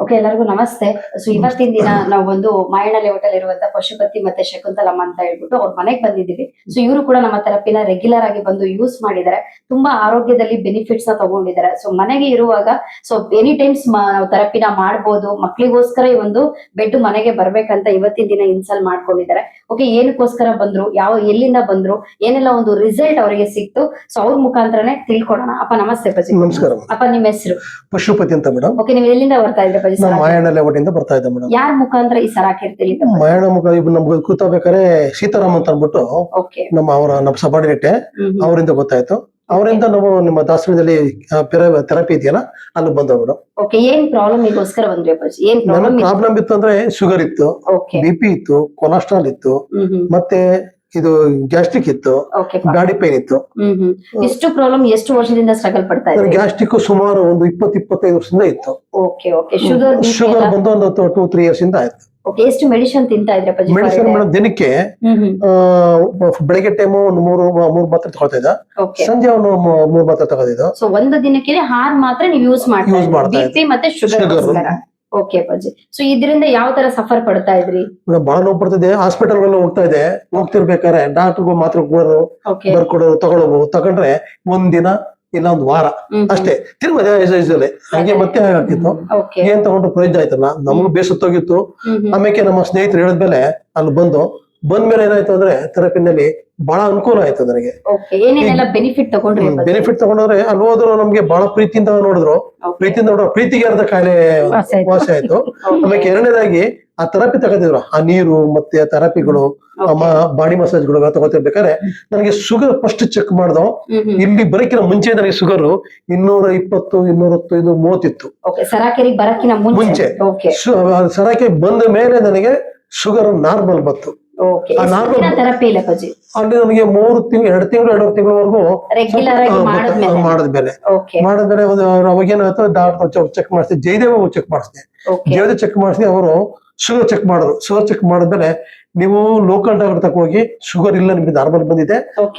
Okay, ಎಲ್ಲರಿಗೂ ನಮಸ್ತೆ. So ಇವತ್ತಿನ ದಿನ ನಾವು ಒಂದು ಮಾಯಣ್ಣಲ್ಲಿ ಹೋಟೆಲ್ ಇರುವಂತ ಪಶುಪತಿ ಮತ್ತೆ ಶಕುಂತಲಮ್ಮ ಅಂತ ಹೇಳ್ಬಿಟ್ಟು ಅವ್ರ ಮನೆಗೆ ಬಂದಿದ್ದೀವಿ. ಸೊ ಇವರು ಕೂಡ ನಮ್ಮ ಥೆರಪಿನ ರೆಗ್ಯುಲರ್ ಆಗಿ ಬಂದು ಯೂಸ್ ಮಾಡಿದ್ದಾರೆ. ತುಂಬಾ ಆರೋಗ್ಯದಲ್ಲಿ ಬೆನಿಫಿಟ್ಸ್ ನ ತಗೊಂಡಿದ್ದಾರೆ. ಸೊ ಮನೆಗೆ ಇರುವಾಗ ಸೊ ಎನಿ ಟೈಮ್ಸ್ ಥೆರಪಿನ ಮಾಡ್ಬೋದು. ಮಕ್ಳಿಗೋಸ್ಕರ ಈ ಒಂದು ಬೆಡ್ ಮನೆಗೆ ಬರ್ಬೇಕಂತ ಇವತ್ತಿನ ದಿನ ಇನ್ಸಲ್ ಮಾಡ್ಕೊಂಡಿದ್ದಾರೆ. ಓಕೆ, ಏನಕ್ಕೋಸ್ಕರ ಬಂದ್ರು, ಎಲ್ಲಿಂದ ಬಂದ್ರು, ಏನೆಲ್ಲ ಒಂದು ರಿಸಲ್ಟ್ ಅವರಿಗೆ ಸಿಕ್ತು, ಸೊ ಅವ್ರ ಮುಖಾಂತರನೇ ತಿಳ್ಕೊಡೋಣ. ಅಪ್ಪ ನಮಸ್ತೆ. ನಮಸ್ಕಾರ. ಅಪ್ಪ ನಿಮ್ಮ ಹೆಸರು? ಪಶುಪತಿ ಅಂತ ಮೇಡಮ್. ಓಕೆ, ನೀವು ಎಲ್ಲಿಂದ ಬರ್ತಾ ಇದ್ರೆ? ಮಾಯಣ್ಣ ಲೇಔಟಿಂದ ಬರ್ತಾ ಇದ್ದೆ ಮೇಡಮ್. ಯಾರ ಮುಖಾಂತರ ಈ ಸರ ಹಾಕಿರ್ತೀವಿ? ಮಾಯಣ್ಣ ಮುಖ ನಮ್ಗೆ ಕೂತ್ಬೇಕಾದ್ರೆ ಸೀತಾರಾಮ್ ಅಂತ ಅಂದ್ಬಿಟ್ಟು ನಮ್ಮ ಸಬಾರ್ಡಿನೇಟ್ ಅವರಿಂದ ಗೊತ್ತಾಯ್ತು. ಅವರಿಂದ ನಾವು ನಿಮ್ಮ ದಾಸರಳ್ಳಿಯಲ್ಲಿ ಥೆರಪಿ ಇದೆಯಲ್ಲ ಅಲ್ಲಿ ಬಂದವು ಮೇಡಮ್. ಓಕೆ, ಏನ್ ಪ್ರಾಬ್ಲಮ್ ಈಗೋಸ್ಕರ ಬಂದ್ರಿ ಅಪ್ಪಾಜಿ? ಏನ್ ಪ್ರಾಬ್ಲಮ್ ಇತ್ತು ಅಂದ್ರೆ ಶುಗರ್ ಇತ್ತು, BP ಇತ್ತು, ಕೊಲೆಸ್ಟ್ರಾಲ್ ಇತ್ತು, ಮತ್ತೆ ಇದು ಗ್ಯಾಸ್ಟ್ರಿಕ್ ಇತ್ತು, ಬಾಡಿ ಪೈನ್ ಇತ್ತು. ಎಷ್ಟು ಪ್ರಾಬ್ಲಮ್ ಎಷ್ಟು ವರ್ಷದಿಂದ ಸ್ಟ್ರಗಲ್ ಪಡ್ತಾ ಇದ್ದಾರೆ? ಗ್ಯಾಸ್ಟ್ರಿಕ್ ಸುಮಾರು ಒಂದು 20-25 ವರ್ಷದಿಂದ ಇತ್ತು. ಓಕೆ ಓಕೆ, ಶುಗರ್ ಬಂದು ಒಂದು 2-3 ಇಯರ್ಸ್ ಇಂದ ಆಯ್ತು. ಓಕೆ, ಎಷ್ಟು ಮೆಡಿಸಿನ್ ತಿಂತಾ ಇದ್ರೆ ಅಪ್ಪಾಜಿ? ಮೆಡಿಸಿನ್ ಮೇಡಮ್ ದಿನಕ್ಕೆ ಬೆಳಗ್ಗೆ ಟೈಮ್ ಒಂದು ಮೂರು ಮಾತ್ರೆ ತಗೊಳ್ತಾ ಇದ್ದ, ಸಂಜೆ ಒಂದು 3 ಮಾತ್ರೆ ತಗೋದಿದ್ದು. ಸೊ ಒಂದು ದಿನಕ್ಕೆ 6 ಮಾತ್ರೆ ನೀವು ಯೂಸ್ ಮಾಡ್ತಾ ಇದ್ರಿ ಮತ್ತೆ ಶುಗರ್. ಓಕೆ ಅಪ್ಪಾಜಿ, ಸೊ ಇದರಿಂದ ಯಾವ ತರ ಸಫರ್ ಪಡ್ತಾ ಇದ್ರಿ? ಬಹಳ ನೋವು ಪಡ್ತಿದೆ. ಹಾಸ್ಪಿಟಲ್ ಹೋಗ್ತಿರ್ಬೇಕಾದ್ರೆ ಡಾಕ್ಟರ್ ಮಾತ್ರ ಬರ್ಕೊಡೋರು ತಗೊಂಡ್ರೆ ಒಂದಿನ ಇಲ್ಲ ಒಂದು ವಾರ ಅಷ್ಟೇ, ತಿರ್ಗ ಹಾಗೆ ಮತ್ತೆ ಆಗ್ತಿತ್ತು. ಏನ್ ತಗೊಂಡ್ರು ಪ್ರಯೋಜನ ಆಯ್ತಲ್ಲ, ನಮಗೂ ಬೇಸತ್ತೋಗಿತ್ತು. ಆಮೇಲೆ ನಮ್ಮ ಸ್ನೇಹಿತರು ಹೇಳಿದ್ಮೇಲೆ ಅಲ್ಲಿ ಬಂದ್ಮೇಲೆ ಏನಾಯ್ತು ಅಂದ್ರೆ ಥೆರಪಿನಲ್ಲಿ ಬಹಳ ಅನುಕೂಲ ಆಯ್ತು ನನಗೆ. ಬೆನಿಫಿಟ್ ತಗೊಂಡ್ರೆ ಅಲ್ಲಿ ಹೋದ್ರು ನಮ್ಗೆ ಬಹಳ ಪ್ರೀತಿಯಿಂದ ನೋಡಿದ್ರು. ಪ್ರೀತಿಗೆ ಅರ್ಧ ಕಾಯಿಲೆ ವಾಸಿ ಆಯ್ತು. ಆಮೇಲೆ ಎರಡನೇದಾಗಿ ಆ ಥೆರಪಿ ತಗೋತಿದ್ರು, ಆ ನೀರು ಮತ್ತೆ ಥೆರಪಿಗಳು, ಬಾಡಿ ಮಸಾಜ್ಗಳು ತಗೋತಿರ್ಬೇಕಾದ್ರೆ ನನಗೆ ಶುಗರ್ ಫಸ್ಟ್ ಚೆಕ್ ಮಾಡ್ದೋ. ಇಲ್ಲಿ ಬರಕಿನ ಮುಂಚೆ ನನಗೆ ಶುಗರ್ 220, 210, 230 ಇತ್ತು. ಮುಂಚೆ ಸರಾಕೆ ಬಂದ ಮೇಲೆ ನನಗೆ ಶುಗರ್ ನಾರ್ಮಲ್ ಬಂತು. ಅಲ್ಲಿ ನನಗೆ 2 ತಿಂಗಳವರೆಗೂ ಮಾಡಿದ್ಮೇಲೆ ಅವಾಗೇನಾಯ್ತು, ಡಾಕ್ಟರ್ ಚೆಕ್ ಮಾಡಿಸಿದೆ, ಜಯದೇವ ಚೆಕ್ ಮಾಡಿಸಿದೆ. ಜಯದೇವ್ ಚೆಕ್ ಮಾಡಿಸಿ ಅವರು ಶುಗರ್ ಚೆಕ್ ಮಾಡಿದ್ರು. ಶುಗರ್ ಚೆಕ್ ಮಾಡಿದ್ಮೇಲೆ ನೀವು ಲೋಕಲ್ ಡಾಕ್ಟರ್ ಹೋಗಿ ಶುಗರ್ ಇಲ್ಲ, ನಿಮ್ಗೆ ನಾರ್ಮಲ್ ಬಂದಿದೆ,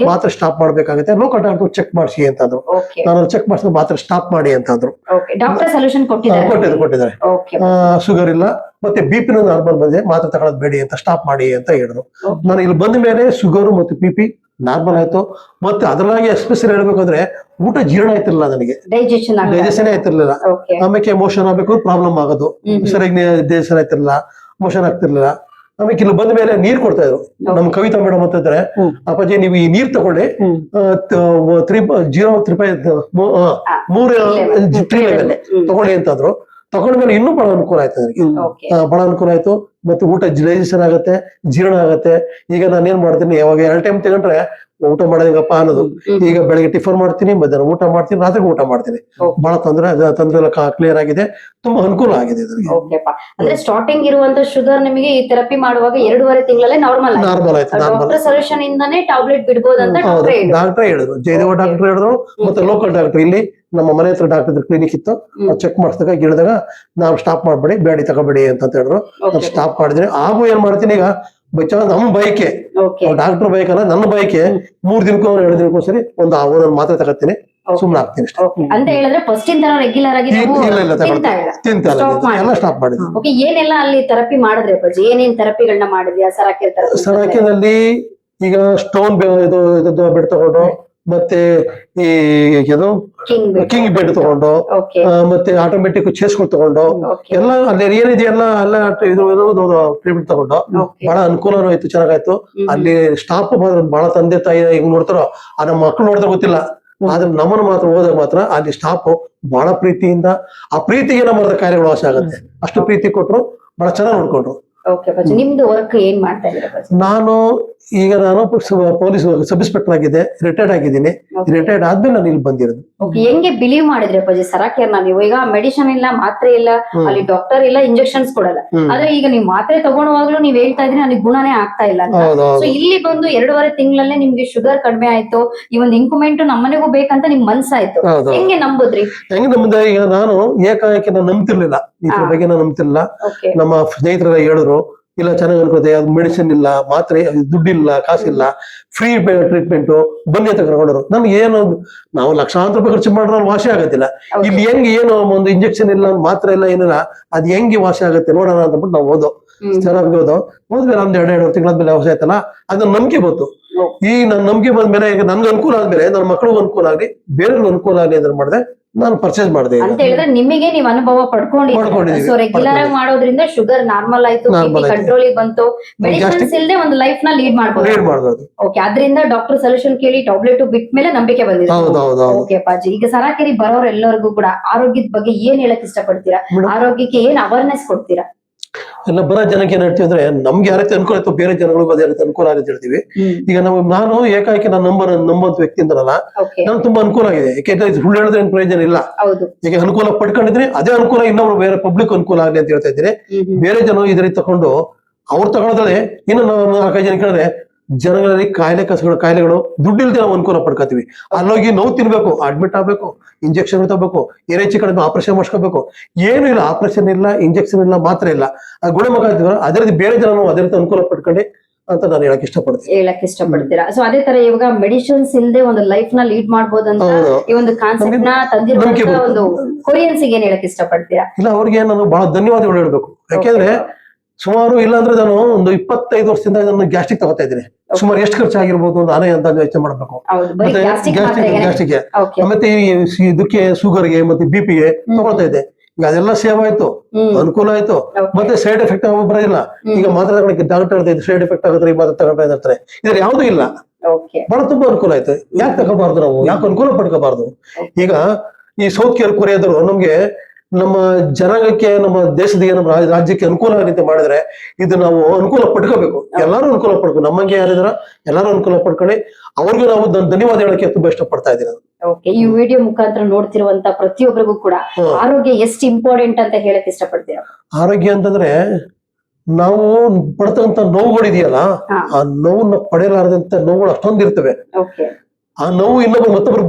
ಮಾತ್ರ ಸ್ಟಾಪ್ ಮಾಡ್ಬೇಕಾಗುತ್ತೆ, ಲೋಕಲ್ ಡಾಕ್ಟರ್ ಚೆಕ್ ಮಾಡಿಸಿ ಅಂತಂದ್ರು. ನಾನು ಚೆಕ್ ಮಾಡಿಸಿದ ಮಾತ್ರ ಸ್ಟಾಪ್ ಮಾಡಿ ಅಂತಂದ್ರು. ಕೊಟ್ಟಿದ್ದಾರೆ. ಶುಗರ್ ಇಲ್ಲ ಮತ್ತೆ BP ನಾರ್ಮಲ್ ಬಂದಿದೆ, ಮಾತ್ರ ತಗೊಳ್ಳೋದು ಬೇಡಿ ಅಂತ ಸ್ಟಾಪ್ ಮಾಡಿ ಅಂತ ಹೇಳಿದ್ರು. ನಾನು ಇಲ್ಲಿ ಬಂದ ಮೇಲೆ ಶುಗರ್ ಮತ್ತೆ BP ನಾರ್ಮಲ್ ಆಯ್ತು. ಮತ್ತೆ ಅದರಾಗಿ ಎಸ್ಪೆಷಲಿ ಹೇಳ್ಬೇಕಂದ್ರೆ ಊಟ ಜೀರ್ಣ ಆಯ್ತಿರ್ಲಿಲ್ಲ ನನಗೆ, ಡೈಜೆಷನ್ ಆಯ್ತಿರ್ಲಿಲ್ಲ. ಆಮೇಲೆ ಮೋಷನ್ ಆಗ್ಬೇಕು ಪ್ರಾಬ್ಲಮ್ ಆಗೋದು, ಸರಿಯಾಗಿ ಡೈಜೆಷನ್ ಆಯ್ತಿರ್ಲಿಲ್ಲ, ಮೋಷನ್ ಆಗ್ತಿರ್ಲಿಲ್ಲ. ಆಮೇಲೆ ಇಲ್ಲಿ ಬಂದ ಮೇಲೆ ನೀರ್ ಕೊಡ್ತಾ ಇದ್ರು. ನಮ್ ಕವಿತಾ ಮೇಡಮ್ ಅಂತಿದ್ರೆ, ಅಪ್ಪಾಜಿ ನೀವು ಈ ನೀರ್ ತಗೊಳ್ಳಿ, 3 ತಗೊಳ್ಳಿ ಅಂತಂದ್ರು. ತಗೊಂಡ್ಮೇಲೆ ಇನ್ನೂ ಬಹಳ ಅನುಕೂಲ ಆಯ್ತು ನನಗೆ, ಬಹಳ ಅನುಕೂಲ ಆಯ್ತು. ಮತ್ತೆ ಊಟ ಡೈಜೆಷನ್ ಆಗತ್ತೆ, ಜೀರ್ಣ ಆಗತ್ತೆ. ಈಗ ನಾನು ಏನ್ ಮಾಡ್ತೀನಿ, ಯಾವಾಗ 2 ಟೈಮ್ ತಗೊಂಡ್ರೆ ಊಟ ಮಾಡೋದಿಗಪ್ಪ ಅನ್ನೋದು. ಈಗ ಬೆಳಗ್ಗೆ ಟಿಫನ್ ಮಾಡ್ತೀನಿ, ಮಧ್ಯಾಹ್ನ ಊಟ ಮಾಡ್ತೀನಿ, ರಾತ್ರಿಗೆ ಊಟ ಮಾಡ್ತೀನಿ. ಬಹಳ ತೊಂದ್ರೆ ಎಲ್ಲ ಕ್ಲಿಯರ್ ಆಗಿದೆ, ತುಂಬಾ ಅನುಕೂಲ ಆಗಿದೆ. ಅಂದ್ರೆ ಸ್ಟಾರ್ಟಿಂಗ್ ಇರುವಂತ ಶುಗರ್ ನಿಮಗೆ ಈ ಥೆರಪಿ ಮಾಡುವಾಗ 2.5 ತಿಂಗಳಲ್ಲೇ ನಾರ್ಮಲ್ ಆಯ್ತು. ಡಾಕ್ಟರ್ ಸೊಲ್ಯೂಷನ್ ಇಂದಾನೆ ಟ್ಯಾಬ್ಲೆಟ್ ಬಿಡಬಹುದು ಅಂತ ಡಾಕ್ಟರ್ ಹೇಳಿದ್ರು, ಜಯದೇವ ಡಾಕ್ಟರ್ ಹೇಳಿದ್ರು. ಮತ್ತೆ ಲೋಕಲ್ ಡಾಕ್ಟರ್ ಇಲ್ಲಿ ನಮ್ಮ ಮನೆ ಹತ್ರ ಡಾಕ್ಟರ್ ಕ್ಲಿನಿಕ್ ಇತ್ತು, ಚೆಕ್ ಮಾಡಿಸಿದಾಗ ಹೇಳಿದಾಗ ನಾವು ಸ್ಟಾಪ್ ಮಾಡ್ಬೇಡಿ, ಬೇಡಿ ತಗೋಬೇಡಿ ಅಂತ ಹೇಳಿದ್ರು. ಸ್ಟಾಪ್ ಮಾಡಿದ್ರೆ ಹಾಗೂ ಏನ್ ಮಾಡ್ತೀನಿ, ಈಗ ನಮ್ಮ ಬೈಕೆ ಡಾಕ್ಟರ್ ಬೈಕ್ ಅಲ್ಲ, ನನ್ನ ಬೈಕೆ 3 ದಿನಕ್ಕೂ 2 ದಿನಕ್ಕೂ ಸರಿ ಒಂದು ಮಾತ್ರೆ ತಗೋತೀನಿ, ಸುಮ್ನೆ ಆಗ್ತೀನಿ ಅಂತ ಹೇಳಿದ್ರೆ ಫಸ್ಟ್ ಇಂದ ರೆಗ್ಯುಲರ್ ಆಗಿ ಎಲ್ಲ ಸ್ಟಾಪ್ ಮಾಡಿದ್ವಿ. ಏನೆಲ್ಲ ಅಲ್ಲಿ ಥೆರಪಿ ಮಾಡಿದ್ರೆ ಅಪ್ಪಾಜಿ? ಏನೇನ್ ಥೆರಪಿಗಳನ್ನ ಮಾಡಿದ್ಯಾ? ಸರಾಕಿನಲ್ಲಿ ಈಗ ಸ್ಟೋನ್ ಬೆಡ್ ತಗೊಂಡು, ಮತ್ತೆ ಈ ಕಿಂಗ್ ಬೆಡ್ ತಗೊಂಡು, ಮತ್ತೆ ಆಟೋಮೆಟಿಕ್ ಚೇಸ್ಗಳು ತಗೊಂಡು, ಎಲ್ಲ ಅಲ್ಲಿ ಏನಿದೆಯಲ್ಲ ಎಲ್ಲ ಟ್ರೀಟ್ಮೆಂಟ್ ತಗೊಂಡು ಬಹಳ ಅನುಕೂಲನೂ ಆಯ್ತು, ಚೆನ್ನಾಗಾಯ್ತು. ಅಲ್ಲಿ ಸ್ಟಾಫ್ ಬಹಳ ತಂದೆ ತಾಯಿ ಹೆಂಗ್ ನೋಡ್ತಾರೋ ಆ ನಮ್ಮ ಮಕ್ಕಳು ನೋಡಿದ್ರೆ ಗೊತ್ತಿಲ್ಲ, ಆದ್ರೆ ನಮ್ಮನ್ನು ಮಾತ್ರ ಹೋದಾಗ ಮಾತ್ರ ಅಲ್ಲಿ ಸ್ಟಾಫ್ ಬಹಳ ಪ್ರೀತಿಯಿಂದ, ಆ ಪ್ರೀತಿಗೆ ನಮ್ಮ ಕಾರ್ಯಗಳು ವಾಸ ಆಗುತ್ತೆ. ಅಷ್ಟು ಪ್ರೀತಿ ಕೊಟ್ರು, ಬಹಳ ಚೆನ್ನಾಗಿ ನೋಡ್ಕೊಂಡ್ರು. ನಿಮ್ದು ವರ್ಕ್ ಏನ್ ಮಾಡ್ತಾ ಇದ್ದೀರಾ? ನಾನು ಪೊಲೀಸ್ ಸಬ್ ಇನ್ಸ್ಪೆಕ್ಟರ್ ಆಗಿದ್ದೆ, ರಿಟೈರ್ಡ್ ಆಗಿದ್ದೀನಿ. ರಿಟೈರ್ಡ್ ಆದ್ಮೇಲೆ ನಾನು ಇಲ್ಲಿ ಬಂದಿರೋದು. ಹೆಂಗೆ ಬಿಲೀವ್ ಮಾಡಿದ್ರೆ ಅಪ್ಪಾಜಿ ಸರಾಕೇರ್ನ ನೀವು? ಈಗ ಮೆಡಿಸಿನ್ ಇಲ್ಲ, ಮಾತ್ರೆ ಇಲ್ಲ, ಅಲ್ಲಿ ಡಾಕ್ಟರ್ ಇಲ್ಲ, ಇಂಜೆಕ್ಷನ್ಸ್ ಕೊಡಲ್ಲ. ಆದ್ರೆ ಈಗ ನೀವು ಮಾತ್ರೆ ತಗೊಳುವಾಗ್ಲೂ ನೀವ್ ಹೇಳ್ತಾ ಇದ್ರಿ ನನಗೆ ಗುಣನೇ ಆಗ್ತಾ ಇಲ್ಲ ಅಂತ. ಸೊ ಇಲ್ಲಿ ಬಂದು 2.5 ತಿಂಗಳಲ್ಲೇ ನಿಮ್ಗೆ ಶುಗರ್ ಕಡಿಮೆ ಆಯ್ತು, ಈ ಒಂದು ಇಂಪ್ರೂವ್ಮೆಂಟ್ ನಮ್ಮನೆಗೂ ಬೇಕಂತ ನಿಮ್ ಮನ್ಸಾಯ್ತು. ಹೆಂಗೆ ನಂಬುದ್ರಿ? ಹೆಂಗೆ ನಂಬುದ? ಈಗ ನಾನು ಏಕಾಏಕಿ ನಾನು ನಂಬ್ತಿರ್ಲಿಲ್ಲ, ಇದ್ರ ಬಗ್ಗೆ ನಾನು ನಂಬ್ತಿರ್ಲಿಲ್ಲ. ನಮ್ಮ ಸ್ನೇಹಿತರೆಲ್ಲ ಹೇಳಿದ್ರು, ಇಲ್ಲ ಚೆನ್ನಾಗಿ ಅನ್ಕೋತೆ, ಅದು ಮೆಡಿಸಿನ್ ಇಲ್ಲ, ಮಾತ್ರೆ, ದುಡ್ಡಿಲ್ಲ, ಕಾಸಿಲ್ಲ, ಫ್ರೀ ಟ್ರೀಟ್ಮೆಂಟ್, ಬನ್ನಿ ಅಂತ ಕರ್ಕೊಂಡರು. ನನ್ಗೆ ಏನು, ನಾವು ಲಕ್ಷಾಂತರ ರೂಪಾಯಿ ಖರ್ಚು ಮಾಡಿದ್ರೆ ವಾಸಿ ಆಗತ್ತಿಲ್ಲ. ಇಲ್ಲಿ ಹೆಂಗ್ ಏನು ಒಂದು ಇಂಜೆಕ್ಷನ್ ಇಲ್ಲ, ಮಾತ್ರೆ ಇಲ್ಲ, ಏನಿಲ್ಲ, ಅದ್ ಹೆಂಗೆ ವಾಸಿ ಆಗುತ್ತೆ ನೋಡೋಣ ಅಂತಬಿಟ್ಟು ನಾವು ಹೋದ್ವಿ. ಹೋದ್ಮೇಲೆ ಒಂದ್ 2 ತಿಂಗಳಾದ್ಮೇಲೆ ವಾಸಿ ಆಯ್ತಲ್ಲ, ಅದನ್ನ ನಂಬಿಕೆ ಬಂತು. ಈ ನನ್ ನಂಬಿಕೆ ಬಂದ್ಮೇಲೆ ಈಗ ನನ್ಗೆ ಅನುಕೂಲ ಆದ್ಮೇಲೆ ನನ್ನ ಮಕ್ಕಳಿಗೂ ಅನುಕೂಲ ಆಗ್ಲಿ, ಬೇರೆಯವ್ರಿಗೂ ಅನುಕೂಲ ಆಗ್ಲಿ ಅಂತ ಮಾಡಿದೆ, ನಾನು ಪರ್ಚೇಸ್ ಮಾಡಿದೆ. ಅಂತ ಹೇಳಿದ್ರೆ ನಿಮಗೆ ನೀವು ಅನುಭವ ಪಡ್ಕೊಂಡಿದ್ದೀರಿ. ಸೊ ರೆಗ್ಯುಲರ್ ಆಗಿ ಮಾಡೋದ್ರಿಂದ ಶುಗರ್ ನಾರ್ಮಲ್ ಆಯ್ತು, ಕಂಟ್ರೋಲ್ ಬಂತು, ಮೆಡಿಸಿನ್ಸ್ ಇಲ್ಲದೆ ಒಂದು ಲೈಫ್ ನ ಲೀಡ್ ಮಾಡ್ಬೋದು. ಓಕೆ, ಅದರಿಂದ ಡಾಕ್ಟರ್ ಸೊಲ್ಯೂಷನ್ ಕೇಳಿ ಟಾಬ್ಲೆಟ್ ಬಿಟ್ಟ ಮೇಲೆ ನಂಬಿಕೆ ಬಂದಿದೆ. ಓಕೆ ಅಪ್ಪಾಜಿ, ಈಗ ಸರಾಕೆರೆ ಬರೋರೆಲ್ಲರಿಗೂ ಕೂಡ ಆರೋಗ್ಯದ ಬಗ್ಗೆ ಏನ್ ಹೇಳಕ್ ಇಷ್ಟಪಡ್ತೀರಾ? ಆರೋಗ್ಯಕ್ಕೆ ಏನ್ ಅವೇರ್ನೆಸ್ ಕೊಡ್ತೀರಾ? ಎಲ್ಲ ಬರೋ ಜನಕ್ಕೆ ಏನ್ ಹೇಳ್ತೀವಿ ಅಂದ್ರೆ, ನಮ್ಗೆ ಯಾವ ರೀತಿ ಅನುಕೂಲ ಆಯ್ತು ಬೇರೆ ಜನಗಳಿಗೂ ಅದೇ ರೀತಿ ಅನುಕೂಲ ಆಗುತ್ತೆ ಹೇಳ್ತೀವಿ. ಈಗ ನಾನು ಏಕಾಏಕಿ ನಾನು ನಂಬಂತ ವ್ಯಕ್ತಿ ಅಂತಲ್ಲ, ನಾನು ತುಂಬಾ ಅನುಕೂಲ ಆಗಿದೆ. ಯಾಕೆಂದ್ರೆ ಸುಳ್ಳು ಹೇಳಿದ್ರೆ ಏನ್ ಪ್ರಯೋಜನ ಇಲ್ಲ. ಈಗ ಅನುಕೂಲ ಪಡ್ಕೊಂಡಿದ್ರೆ ಅದೇ ಅನುಕೂಲ ಇನ್ನೊಬ್ರು ಬೇರೆ ಪಬ್ಲಿಕ್ ಅನುಕೂಲ ಆಗ್ಲಿ ಅಂತ ಹೇಳ್ತಾ ಇದ್ದೀನಿ. ಬೇರೆ ಜನ ಇದ್ರ ತಕೊಂಡು ಅವ್ರು ತಗೊಳದ್ರೆ ಇನ್ನು 4-5 ಜನ ಕೇಳಿದ್ರೆ, ಜನಗಳಲ್ಲಿ ಕಾಯಿಲೆಗಳು ದುಡ್ಡಿಲ್ದೆ ನಾವು ಅನುಕೂಲ ಪಡ್ಕೋತೀವಿ. ಅಲ್ಲೋಗಿ ನೋವು ತಿನ್ಬೇಕು, ಅಡ್ಮಿಟ್ ಆಗ್ಬೇಕು, ಇಂಜೆಕ್ಷನ್ ತಗೋಬೇಕು, ಹೆಚ್ಚು ಕಡಿಮೆ ಆಪರೇಷನ್ ಮಾಡ್ಸ್ಕೋಬೇಕು. ಏನು ಇಲ್ಲ, ಆಪರೇಷನ್ ಇಲ್ಲ, ಇಂಜೆಕ್ಷನ್ ಇಲ್ಲ, ಮಾತ್ರ ಇಲ್ಲ, ಗುಣಮುಖ ಆಗ್ತೀವಿ. ಅದೇ ರೀತಿ ಬೇರೆ ಜನ ಅದೇ ರೀತಿ ಅನುಕೂಲ ಪಡ್ಕೊಂಡು ಅಂತ ನಾನು ಹೇಳಕ್ ಇಷ್ಟಪಡ್ತೀರಾ. ಸೊ ಅದೇ ತರ ಇವಾಗ ಮೆಡಿಸಿನ್ಸ್ ಇಲ್ಲದೆ ಒಂದು ಲೈಫ್ ನ ಲೀಡ್ ಮಾಡ್ಬೋದಂತ ಈ ಒಂದು ಕಾನ್ಸೆಪ್ಟ್ ನ ತಂದಿರುವಂತ ಒಂದು ಕೊರಿಯನ್ಸ್ ಏನ್ ಹೇಳಕ್ ಇಷ್ಟಪಡ್ತೀರಾ? ಇಲ್ಲ, ಅವ್ರಿಗೆ ನಾನು ಬಹಳ ಧನ್ಯವಾದಗಳು ಹೇಳ್ಬೇಕು. ಯಾಕೆಂದ್ರೆ ಸುಮಾರು ಇಲ್ಲಾಂದ್ರೆ ನಾನು ಒಂದು 25 ವರ್ಷದಿಂದ ನಾನು ಗ್ಯಾಸ್ಟ್ರಿಕ್ ತಗೋತಾ ಇದ್ದೀನಿ. ಸುಮಾರು ಎಷ್ಟು ಖರ್ಚಾಗಿರ್ಬೋದು ನಾನೇ ಅಂದಾಜು ವೆಚ್ಚ ಮಾಡ್ಬೇಕು. ಮತ್ತೆ ಗ್ಯಾಸ್ಟ್ರಿಕ್ಗೆ ಮತ್ತೆ ಇದಕ್ಕೆ ಶುಗರ್ಗೆ ಮತ್ತೆ BP-ಗೆ ತಗೊಳ್ತಾ ಇದ್ದೆ. ಈಗ ಅದೆಲ್ಲ ಸೇವ್ ಆಯ್ತು, ಅನುಕೂಲ ಆಯ್ತು, ಮತ್ತೆ ಸೈಡ್ ಎಫೆಕ್ಟ್ ಬರೋದಿಲ್ಲ. ಈಗ ಮಾತ್ರ ತಗೊಳಕ್ಕೆ ಡಾಕ್ಟರ್ ಸೈಡ್ ಎಫೆಕ್ಟ್ ಆಗುತ್ತೆ, ಈ ಮಾತ್ರ ತಗೊಳ್ತಾ ಇರ್ತಾರೆ. ಇದ್ರ ಯಾವ್ದು ಇಲ್ಲ, ಬಹಳ ತುಂಬಾ ಅನುಕೂಲ ಆಯ್ತು. ಯಾಕೆ ತಗೋಬಾರ್ದು ನಾವು? ಯಾಕೆ ಅನುಕೂಲ ಪಡ್ಕೋಬಾರ್ದು? ಈಗ ಈ ಸೌತ್ ಕೊರಿಯಾದವರು ನಮ್ಗೆ ನಮ್ಮ ಜನಾಂಗಕ್ಕೆ, ನಮ್ಮ ದೇಶದ ನಮ್ಮ ರಾಜ್ಯಕ್ಕೆ ಅನುಕೂಲ ಆಗುತ್ತೆ ಮಾಡಿದ್ರೆ, ಇದು ನಾವು ಅನುಕೂಲ ಪಡ್ಕೋಬೇಕು. ಎಲ್ಲಾರು ಅನುಕೂಲ ಪಡ್ಕೊ, ನಮ್ಮಂಗೆ ಯಾರಿದಾರ ಎಲ್ಲಾರು ಅನುಕೂಲ ಪಡ್ಕೊಳ್ಳಿ. ಅವ್ರಿಗೂ ನಾವು ಧನ್ಯವಾದ ಹೇಳಕ್ಕೆ ತುಂಬಾ ಇಷ್ಟಪಡ್ತಾ ಇದ್ದೀನಿ. ಓಕೆ, ಈ ವಿಡಿಯೋ ಮುಖಾಂತರ ನೋಡ್ತಿರುವಂತ ಪ್ರತಿಯೊಬ್ಬರಿಗೂ ಕೂಡ ಆರೋಗ್ಯ ಎಷ್ಟು ಇಂಪಾರ್ಟೆಂಟ್ ಅಂತ ಹೇಳಕ್ ಇಷ್ಟಪಡ್ತೀರಾ? ಆರೋಗ್ಯ ಅಂತಂದ್ರೆ ನಾವು ಪಡ್ತಂತ ನೋವುಗಳಿದೆಯಲ್ಲ, ಆ ನೋವನ್ನ ಪಡೆಯಲಾರದಂತ ನೋವುಗಳು ಅಷ್ಟೊಂದು ಇರ್ತವೆ. ಆ ನೋವು ಇನ್ನೊಬ್ರು ಮತ್ತೊಬ್ರು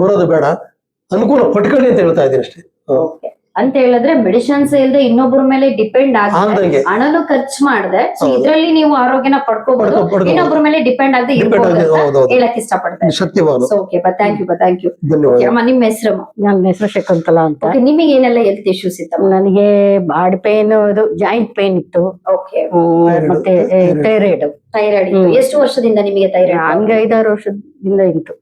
ಬರೋದು ಬೇಡ, ಅನುಕೂಲ ಪಟ್ಕೊಳ್ಳಿ ಅಂತ ಹೇಳ್ತಾ ಇದ್ದೀನಿ ಅಷ್ಟೇ. ಅಂತ ಹೇಳಿದ್ರೆ ಮೆಡಿಸಿನ್ಸ್ ಇಲ್ಲದೆ ಇನ್ನೊಬ್ಬರ ಮೇಲೆ ಡಿಪೆಂಡ್ ಆಗಿ ಹಣನು ಖರ್ಚು ಮಾಡದೆ ಇದ್ರಲ್ಲಿ ನೀವು ಆರೋಗ್ಯನ ಪಡ್ಕೋಬಹುದು, ಇನ್ನೊಬ್ಬರ ಮೇಲೆ ಡಿಪೆಂಡ್ ಆಗದೆ ಹೇಳಕ್ ಇಷ್ಟಪಡ್ತಾರೆ. Okay, thank you. ನಿಮ್ಮ ಹೆಸರು? ನನ್ನ ಹೆಸರು ಶಕುಂತಲಾ ಅಂತ. ನಿಮಗೆ ಏನೆಲ್ಲ ಹೆಲ್ತ್ ಇಶ್ಯೂಸ್ ಇತ್ತು? ನನಗೆ ಬಾಡಿ ಪೇನ್, ಜಾಯಿಂಟ್ ಪೇನ್ ಇತ್ತು. ಮತ್ತೆ ಥೈರಾಯ್ಡ್ ಇತ್ತು. ಎಷ್ಟು ವರ್ಷದಿಂದ ನಿಮಗೆ ಥೈರಾಯ್ಡ್? ಹಂಗೆ 5-6 ವರ್ಷದಿಂದ ಇತ್ತು.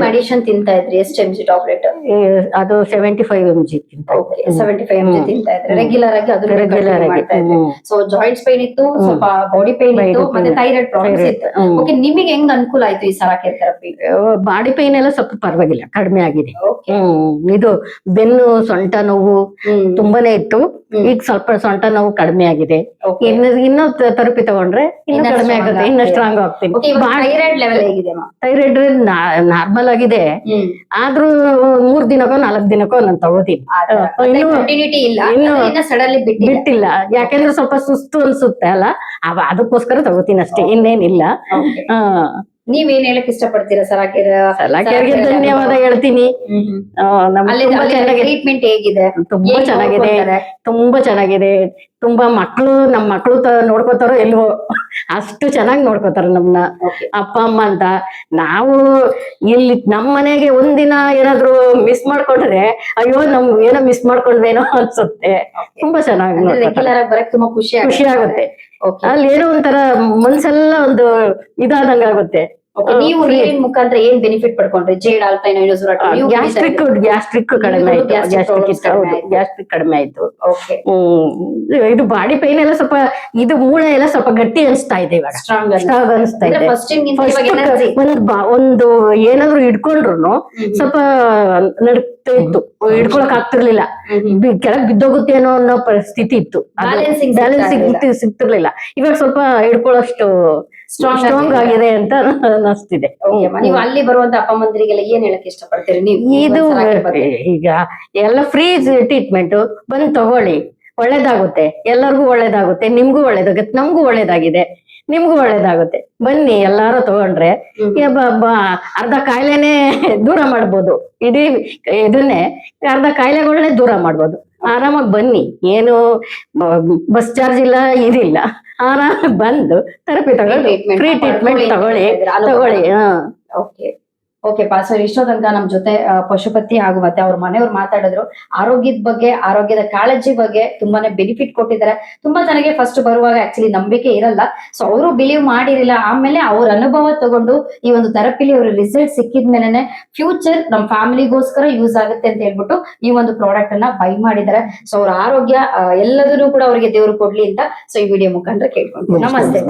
ಮೆಡಿಸಿನ್ ತಿಂತಾ ಇದ್ರಿ? ಎಷ್ಟು mg ಟಾಬ್ಲೆಟ್? ಅದು 75 mg 75 mg ತಿಂತಾ ಇದ್ರಿ ರೆಗ್ಯುಲರ್ ಆಗಿ? ಅದು ರೆಗ್ಯುಲರ್ ಆಗಿ. ಸೊ ಜಾಯಿಂಟ್ಸ್ ಪೇನ್ ಇತ್ತು, ಸ್ವಲ್ಪ ಬಾಡಿ ಪೇನ್ ಇತ್ತು, ಮತ್ತೆ ಥೈರಾಯ್ಡ್ ಪ್ರಾಬ್ಲಮ್ಸ್ ಇತ್ತು. ಓಕೆ, ನಿಮಗೆ ಹೆಂಗ್ ಅನುಕೂಲ ಆಯ್ತು ಈ ಸರಾಕೆರೆ ಥೆರಪಿ? ಬಾಡಿ ಪೇನ್ ಎಲ್ಲ ಸ್ವಲ್ಪ ಪರವಾಗಿಲ್ಲ, ಕಡಿಮೆ ಆಗಿದೆ. ಇದು ಬೆನ್ನು, ಸೊಂಟ ನೋವು ತುಂಬಾನೇ ಇತ್ತು. ಈಗ ಸ್ವಲ್ಪ ಸೊಂಟ ನೋವು ಕಡಿಮೆ ಆಗಿದೆ. ಇನ್ನು ಥೆರಪಿ ತಗೊಂಡ್ರೆ ಇನ್ನು ಕಡಿಮೆ ಆಗುತ್ತೆ, ಇನ್ನು ಸ್ಟ್ರಾಂಗ್ ಆಗ್ತೀನಿ. ಥೈರಾಯ್ಡ್ ಲೆವೆಲ್ ಹೇಗಿದೆ? ಥೈರಾಯ್ಡ್ ನಾರ್ಮಲ್ ಆಗಿದೆ, ಆದ್ರೂ 3 ದಿನಕ್ಕೋ 4 ದಿನಕ್ಕೋ ನಾನು ತಗೋತೀನಿ. ಬಿಟ್ಟಿಲ್ಲ, ಯಾಕೆಂದ್ರೆ ಸ್ವಲ್ಪ ಸುಸ್ತು ಅನ್ಸುತ್ತೆ ಅಲ್ಲ, ಅದಕ್ಕೋಸ್ಕರ ತಗೋತೀನಿ ಅಷ್ಟೇ, ಇನ್ನೇನಿಲ್ಲ. ನೀವೇನ್ ಹೇಳಕ್ ಇಷ್ಟಪಡ್ತೀರಾ ಸರಾಕೆರೆಗೆ? ಧನ್ಯವಾದ ಹೇಳ್ತೀನಿ. ಟ್ರೀಟ್ಮೆಂಟ್ ಹೇಗಿದೆ? ತುಂಬಾ ಚೆನ್ನಾಗಿದೆ. ತುಂಬಾ ನಮ್ಮ ಮಕ್ಕಳು ನೋಡ್ಕೋತಾರೋ ಇಲ್ವೋ, ಅಷ್ಟು ಚೆನ್ನಾಗಿ ನೋಡ್ಕೋತಾರ ನಮ್ನ ಅಪ್ಪ ಅಮ್ಮ ಅಂತ. ನಾವು ಇಲ್ಲಿ ನಮ್ಮ ಮನೆಗೆ ಒಂದಿನ ಏನಾದ್ರು ಮಿಸ್ ಮಾಡ್ಕೊಂಡ್ರೆ, ಅಯ್ಯೋ ನಮ್ ಏನೋ ಮಿಸ್ ಮಾಡ್ಕೊಂಡ್ವೇನೋ ಅನ್ಸುತ್ತೆ. ತುಂಬಾ ಚೆನ್ನಾಗಿ ತುಂಬಾ ಖುಷಿ ಆಗುತ್ತೆ. ಅಲ್ಲಿ ಏನೋ ಒಂಥರ ಮನ್ಸೆಲ್ಲ ಒಂದು ಇದಾದಂಗ ಆಗುತ್ತೆ. ನೀವು ನೀರಿನ ಮುಖಾಂತರ ಏನ್ ಬೆನಿಫಿಟ್ ಪಡ್ಕೊಂಡ್ರಿ? ಜೇಡ್ ಆಲ್ಕಲೈನ್ ಗ್ಯಾಸ್ಟ್ರಿಕ್ ಕಡಿಮೆ ಆಯ್ತು. ಇದು ಬಾಡಿ ಪೇನ್ ಎಲ್ಲ ಸ್ವಲ್ಪ, ಇದು ಮೂಳೆ ಎಲ್ಲ ಸ್ವಲ್ಪ ಗಟ್ಟಿ ಅನಿಸ್ತಾ ಇದೆ ಇವಾಗ, ಸ್ಟ್ರಾಂಗ್ ಅನಿಸ್ತಾ ಇದೆ. ಒಂದು ಏನಾದ್ರು ಹಿಡ್ಕೊಂಡ್ರು ಸ್ವಲ್ಪ ನಡ್ತಾ ಇತ್ತು, ಹಿಡ್ಕೊಳಕ್ ಆಗ್ತಿರ್ಲಿಲ್ಲ, ಕೆಳಗ್ ಬಿದ್ದೋಗುತ್ತೇನೋ ಅನ್ನೋ ಪರಿಸ್ಥಿತಿ ಇತ್ತು, ಬ್ಯಾಲೆನ್ಸ್ ಸಿಗ್ತಿರ್ಲಿಲ್ಲ. ಇವಾಗ ಸ್ವಲ್ಪ ಹಿಡ್ಕೊಳ್ಳೋಷ್ಟು ಸ್ಟ್ರಾಂಗ್ ಆಗಿದೆ ಅಂತ ಅನಿಸ್ತಿದೆ. ನೀವು ಅಲ್ಲಿ ಬರುವಂತ ಅಪ್ಪ ಅಮ್ಮಂದಿರಿಗೆಲ್ಲ ಏನ್ ಹೇಳಕ್ ಇಷ್ಟಪಡ್ತೀರಿ? ಇದು ಈಗ ಎಲ್ಲ ಫ್ರೀ ಟ್ರೀಟ್ಮೆಂಟ್, ಬಂದು ತಗೊಳ್ಳಿ, ಒಳ್ಳೇದಾಗುತ್ತೆ, ಎಲ್ಲರಿಗೂ ಒಳ್ಳೇದಾಗುತ್ತೆ, ನಿಮ್ಗೂ ಒಳ್ಳೇದಾಗುತ್ತೆ, ನಮ್ಗೂ ಒಳ್ಳೇದಾಗಿದೆ, ನಿಮ್ಗೂ ಒಳ್ಳೇದಾಗುತ್ತೆ. ಬನ್ನಿ, ಎಲ್ಲಾರು ತಗೊಂಡ್ರೆ ಅರ್ಧ ಕಾಯಿಲೆನೆ ದೂರ ಮಾಡ್ಬೋದು. ಇಡೀ ಇದನ್ನೇ ಅರ್ಧ ಕಾಯಿಲೆಗಳನ್ನೇ ದೂರ ಮಾಡ್ಬೋದು. ಆರಾಮಾಗಿ ಬನ್ನಿ, ಏನು ಬಸ್ ಚಾರ್ಜ್ ಇಲ್ಲ, ಇದಿಲ್ಲ. ಆರಾಮಾಗಿ ಬಂದು ಥೆರಪಿ ತಗೊಳ್ಳಿ, ಫ್ರೀ ಟ್ರೀಟ್ಮೆಂಟ್ ತಗೊಳ್ಳಿ. ಓಕೆ ಓಕೆ ಸರ್, ಇಷ್ಟೋ ತನಕ ನಮ್ ಜೊತೆ ಪಶುಪತಿ ಹಾಗೂ ಮತ್ತೆ ಅವ್ರ ಮನೆಯವ್ರು ಮಾತಾಡಿದ್ರು. ಆರೋಗ್ಯದ ಬಗ್ಗೆ, ಆರೋಗ್ಯದ ಕಾಳಜಿ ಬಗ್ಗೆ ತುಂಬಾನೇ ಬೆನಿಫಿಟ್ ಕೊಟ್ಟಿದ್ದಾರೆ. ತುಂಬಾ ಜನಕ್ಕೆ ಫಸ್ಟ್ ಬರುವಾಗ ಆಕ್ಚುಲಿ ನಂಬಿಕೆ ಇರಲ್ಲ, ಸೊ ಅವರು ಬಿಲೀವ್ ಮಾಡಿರಲಿಲ್ಲ. ಆಮೇಲೆ ಅವ್ರ ಅನುಭವ ತಗೊಂಡು ಈ ಒಂದು ಥೆರಪಿಲಿ ಅವ್ರ ರಿಸಲ್ಟ್ ಸಿಕ್ಕಿದ್ಮೇಲೆ ಫ್ಯೂಚರ್ ನಮ್ ಫ್ಯಾಮಿಲಿಗೋಸ್ಕರ ಯೂಸ್ ಆಗುತ್ತೆ ಅಂತ ಹೇಳ್ಬಿಟ್ಟು ಈ ಒಂದು ಪ್ರಾಡಕ್ಟ್ ಅನ್ನ ಬೈ ಮಾಡಿದ್ದಾರೆ. ಸೊ ಅವ್ರ ಆರೋಗ್ಯ ಎಲ್ಲದನ್ನು ಕೂಡ ಅವರಿಗೆ ದೇವರು ಕೊಡ್ಲಿ ಅಂತ ಸೊ ಈ ವಿಡಿಯೋ ಮುಖಾಂತರ ಕೇಳ್ಕೊಂಡು ನಮಸ್ತೆ.